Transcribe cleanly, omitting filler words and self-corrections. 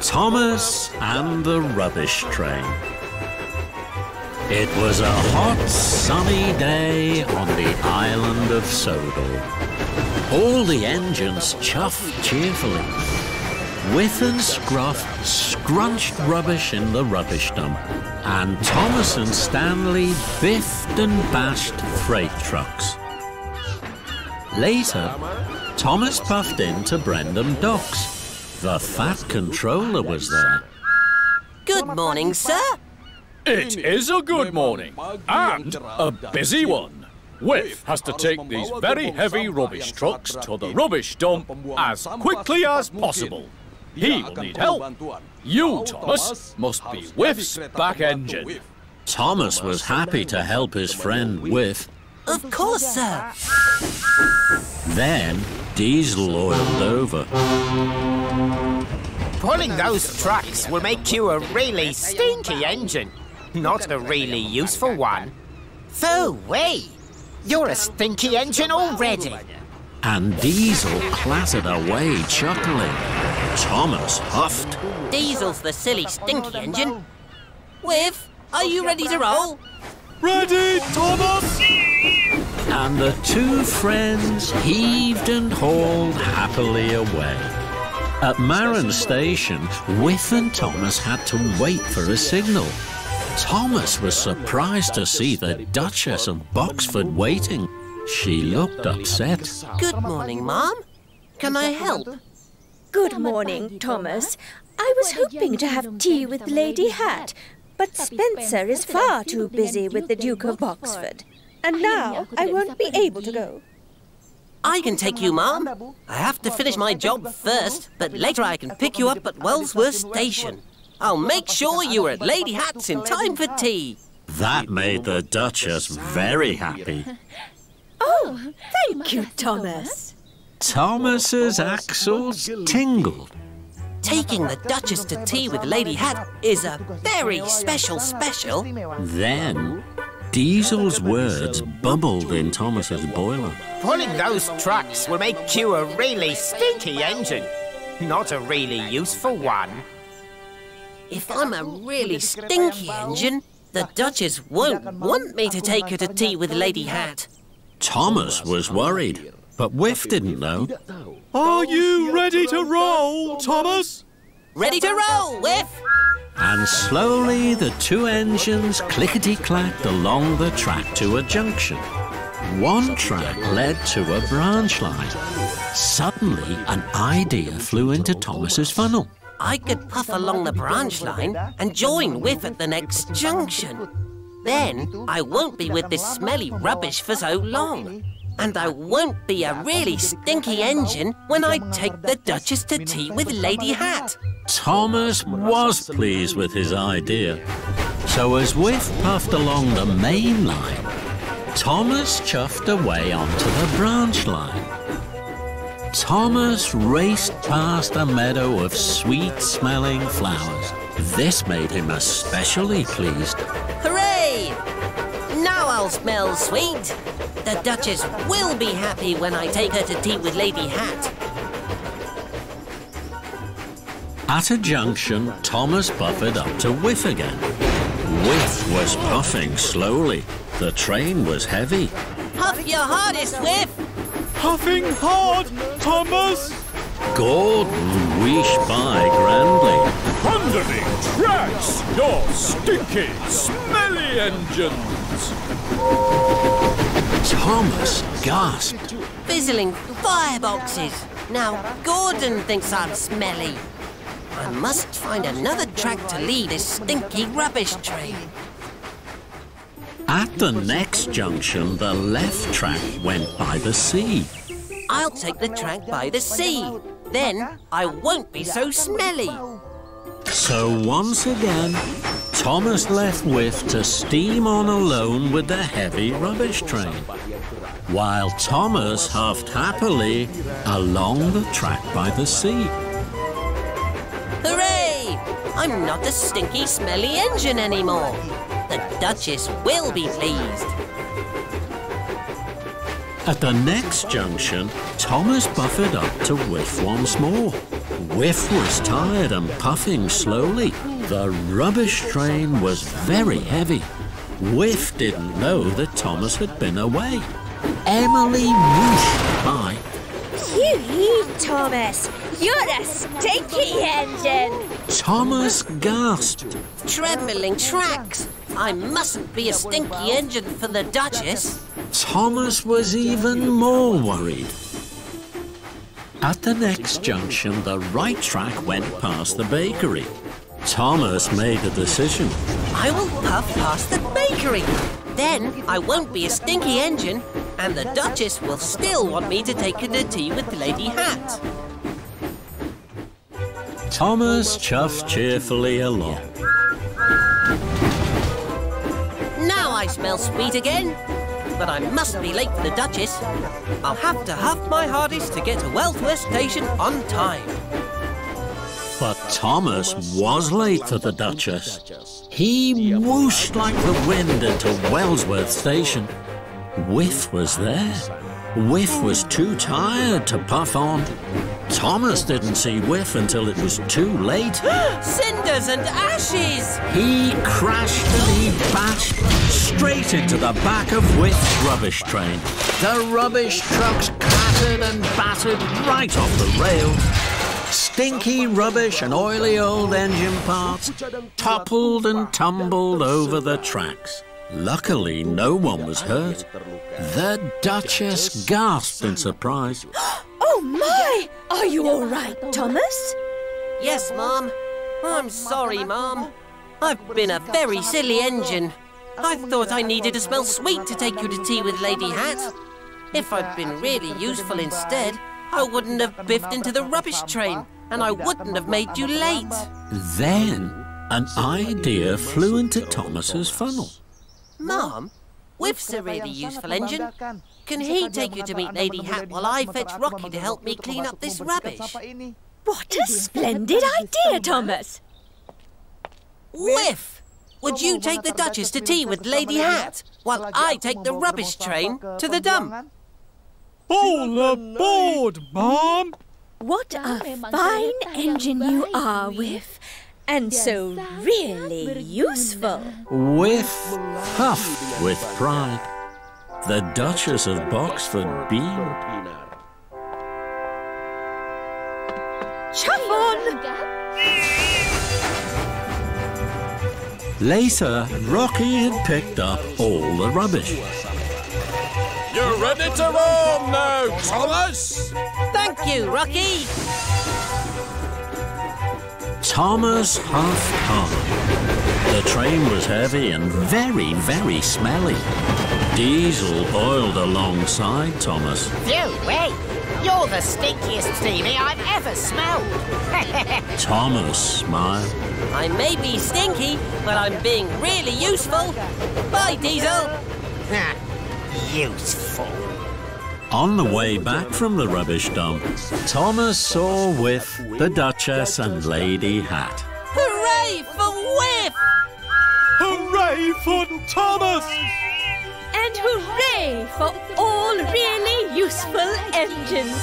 Thomas and the Rubbish Train. It was a hot, sunny day on the island of Sodor. All the engines chuffed cheerfully. Whiff and Scruff scrunched rubbish in the rubbish dump, and Thomas and Stanley biffed and bashed freight trucks. Later, Thomas puffed into Brendam Docks. The Fat Controller was there. Good morning, sir. It is a good morning, and a busy one. Whiff has to take these very heavy rubbish trucks to the rubbish dump as quickly as possible. He will need help. You, Thomas, must be Whiff's back engine. Thomas was happy to help his friend Whiff. Of course, sir. Then Diesel oiled over. Pulling those trucks will make you a really stinky engine, not a really useful one. Phooey! You're a stinky engine already. And Diesel clattered away, chuckling. Thomas huffed. Diesel's the silly, stinky engine. Whiff, are you ready to roll? Ready, Thomas? And the two friends heaved and hauled happily away. At Maron Station, Whiff and Thomas had to wait for a signal. Thomas was surprised to see the Duchess of Boxford waiting. She looked upset. Good morning, Mom. Can I help? Good morning, Thomas. I was hoping to have tea with Lady Hat, but Spencer is far too busy with the Duke of Boxford. And now I won't be able to go. I can take you, Mom. I have to finish my job first, but later I can pick you up at Wellsworth Station. I'll make sure you are at Lady Hat's in time for tea. That made the Duchess very happy. Oh, thank you, Thomas. Thomas's axles tingled. Taking the Duchess to tea with Lady Hat is a very special. Then Diesel's words bubbled in Thomas's boiler. Pulling those trucks will make you a really stinky engine, not a really useful one. If I'm a really stinky engine, the Duchess won't want me to take her to tea with Lady Hat. Thomas was worried, but Whiff didn't know. Are you ready to roll, Thomas? Ready to roll, Whiff! And slowly the two engines clickety-clacked along the track to a junction. One track led to a branch line. Suddenly, an idea flew into Thomas's funnel. I could puff along the branch line and join Whiff at the next junction. Then I won't be with this smelly rubbish for so long. And I won't be a really stinky engine when I take the Duchess to tea with Lady Hat. Thomas was pleased with his idea. So as Whiff puffed along the main line, Thomas chuffed away onto the branch line. Thomas raced past a meadow of sweet-smelling flowers. This made him especially pleased. Hooray! Now I'll smell sweet. The Duchess will be happy when I take her to tea with Lady Hat. At a junction, Thomas buffered up to Whiff again. Whiff was puffing slowly. The train was heavy. Puff your hardest, Whiff! Puffing hard, Thomas! Gordon wheeshed by grandly. Underneath tracks, your stinky, smelly engines! Thomas gasped. Fizzling fireboxes. Now Gordon thinks I'm smelly. I must find another track to lead this stinky rubbish train. At the next junction, the left track went by the sea. I'll take the track by the sea. Then I won't be so smelly. So once again, Thomas left Whiff to steam on alone with the heavy rubbish train, while Thomas huffed happily along the track by the sea. Hooray! I'm not a stinky, smelly engine anymore. The Duchess will be pleased. At the next junction, Thomas buffered up to Whiff once more. Whiff was tired and puffing slowly. The rubbish train was very heavy. Whiff didn't know that Thomas had been away. Emily whooshed by. Hee, Thomas, you're a stinky engine. Thomas gasped. Trembling tracks! I mustn't be a stinky engine for the Duchess. Thomas was even more worried. At the next junction, the right track went past the bakery. Thomas made a decision. I will puff past the bakery. Then I won't be a stinky engine, and the Duchess will still want me to take her to tea with Lady Hat. Thomas chuffed cheerfully along. Now I smell sweet again. But I mustn't be late for the Duchess. I'll have to huff my hardest to get to Wellsworth Station on time. But Thomas was late for the Duchess. He whooshed like the wind into Wellsworth Station. Whiff was there. Whiff was too tired to puff on. Thomas didn't see Whiff until it was too late. Cinders and ashes! He crashed and he bashed straight into the back of Whiff's rubbish train. The rubbish trucks clattered and battered right off the rail. Stinky rubbish and oily old engine parts toppled and tumbled over the tracks. Luckily, no one was hurt. The Duchess gasped in surprise. Oh, my! Are you all right, Thomas? Yes, Ma'am. I'm sorry, Ma'am. I've been a very silly engine. I thought I needed to smell sweet to take you to tea with Lady Hat. If I'd been really useful instead, I wouldn't have biffed into the rubbish train, and I wouldn't have made you late. Then, an idea flew into Thomas's funnel. Ma'am, Whiff's a really useful engine. Can he take you to meet Lady Hat while I fetch Rocky to help me clean up this rubbish? What a splendid idea, Thomas. Whiff! Would you take the Duchess to tea with Lady Hat while I take the rubbish train to the dump? All aboard, Mom! What a fine engine you are, Whiff. And so really useful. Whiff puffed with pride. The Duchess of Boxford beamed. Chuff on! Later, Rocky had picked up all the rubbish. You're ready to roam now, Thomas! Thank you, Rocky! Thomas huffed hard. The train was heavy and very, very smelly. Diesel oiled alongside Thomas. Phew, wait! You're the stinkiest steamy I've ever smelled. Thomas smiled. I may be stinky, but I'm being really useful. Bye, Diesel! Useful. On the way back from the rubbish dump, Thomas saw Whiff, the Duchess and Lady Hat. Hooray for Whiff! Hooray for Thomas! And hooray for all really useful engines.